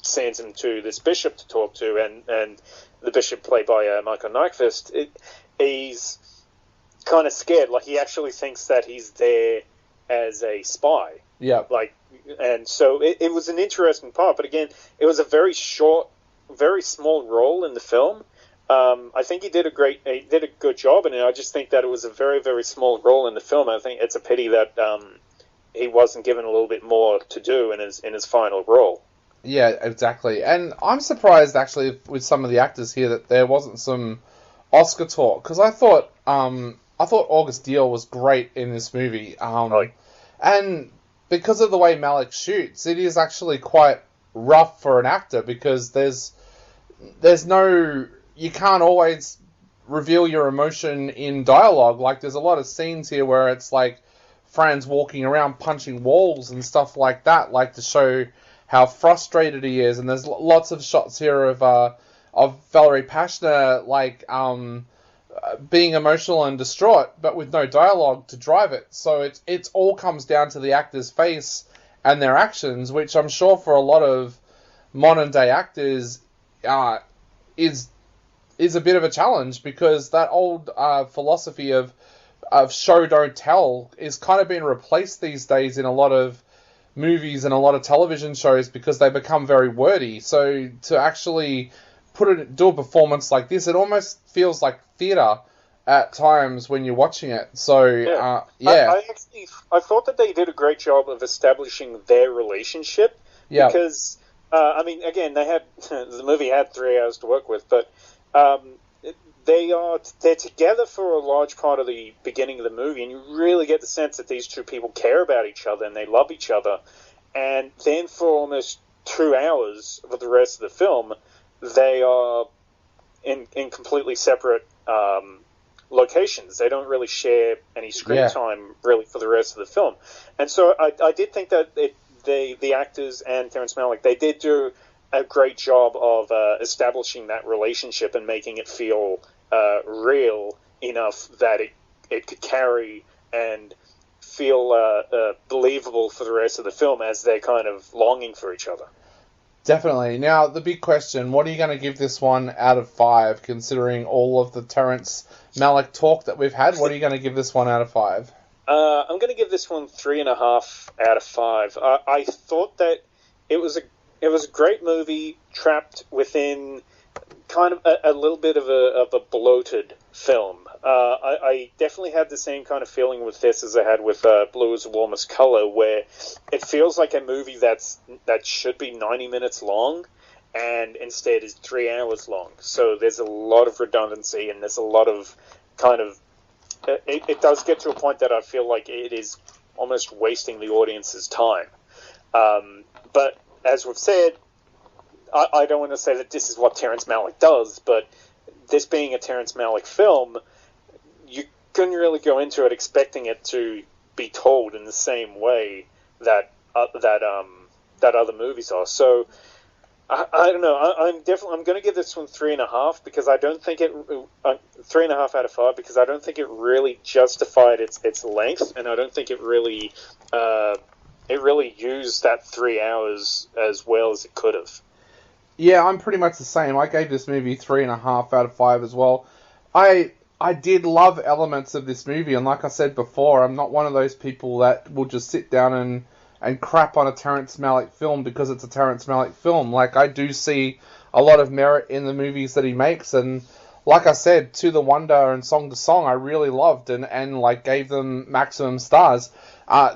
sends him to this bishop to talk to, and the bishop, played by Michael Nyqvist, he's kind of scared. Like, he actually thinks that he's there as a spy. Yeah. Like, and so it was an interesting part, but again, it was a very short, very small role in the film. I think he did a good job in it. I just think that it was a very, very small role in the film. I think it's a pity that he wasn't given a little bit more to do in his final role. Yeah, exactly. And I'm surprised, actually, with some of the actors here, that there wasn't some Oscar talk, because I thought August Deal was great in this movie. And because of the way Malick shoots, it is actually quite rough for an actor, because there's no... You can't always reveal your emotion in dialogue. Like, there's a lot of scenes here where it's like Fran's walking around punching walls and stuff like that, like to show how frustrated he is. And there's lots of shots here of Valerie Pachner, like, being emotional and distraught, but with no dialogue to drive it. So it all comes down to the actor's face and their actions, which I'm sure for a lot of modern day actors is a bit of a challenge, because that old philosophy of show don't tell is kind of being replaced these days in a lot of movies and a lot of television shows, because they become very wordy. So to actually do a performance like this, it almost feels like theatre at times when you're watching it. So I thought that they did a great job of establishing their relationship. Yeah. Because I mean, again, the movie had 3 hours to work with, but they're together for a large part of the beginning of the movie, and you really get the sense that these two people care about each other and they love each other. And then for almost 2 hours of the rest of the film, they are in completely separate locations. They don't really share any screen time really for the rest of the film. And so I did think that the actors and Terrence Malick, they did do a great job of establishing that relationship and making it feel real enough that it could carry and feel believable for the rest of the film as they're kind of longing for each other. Definitely. Now, the big question, what are you going to give this one out of 5, considering all of the Terrence Malick talk that we've had? What are you going to give this one out of 5? I'm going to give this one 3.5 out of 5. I thought that it was a great movie trapped within kind of a little bit of a bloated film. I definitely had the same kind of feeling with this as I had with Blue is the Warmest Color, where it feels like a movie that should be 90 minutes long and instead is 3 hours long. So there's a lot of redundancy, and there's a lot of kind of... It does get to a point that I feel like it is almost wasting the audience's time. But as we've said, I don't want to say that this is what Terrence Malick does, but this being a Terrence Malick film, you couldn't really go into it expecting it to be told in the same way that other movies are. So I don't know. I'm going to give this one 3.5 because I don't think 3.5 out of 5 because I don't think it really justified its length, and I don't think it really used that 3 hours as well as it could have. Yeah, I'm pretty much the same. I gave this movie 3.5 out of 5 as well. I did love elements of this movie, and like I said before, I'm not one of those people that will just sit down and crap on a Terrence Malick film because it's a Terrence Malick film. Like, I do see a lot of merit in the movies that he makes, and like I said, To the Wonder and Song to Song, I really loved and like gave them maximum stars.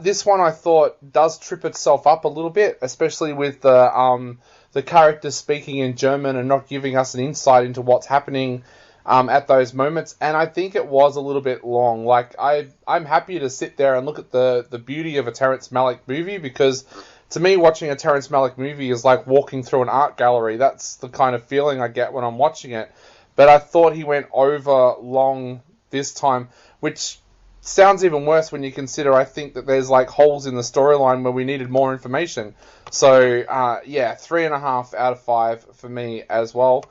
This one I thought does trip itself up a little bit, especially with the characters speaking in German and not giving us an insight into what's happening at those moments. And I think it was a little bit long. Like, I'm happy to sit there and look at the beauty of a Terrence Malick movie, because to me, watching a Terrence Malick movie is like walking through an art gallery. That's the kind of feeling I get when I'm watching it. But I thought he went over long this time, which sounds even worse when you consider I think that there's like holes in the storyline where we needed more information. So, 3.5 out of 5 for me as well.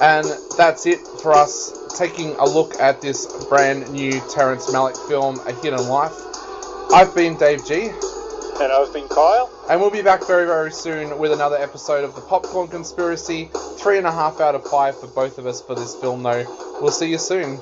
And that's it for us taking a look at this brand new Terrence Malick film, A Hidden Life. I've been Dave G. And I've been Kyle. And we'll be back very, very soon with another episode of the Popcorn Conspiracy. 3.5 out of 5 for both of us for this film, though. We'll see you soon.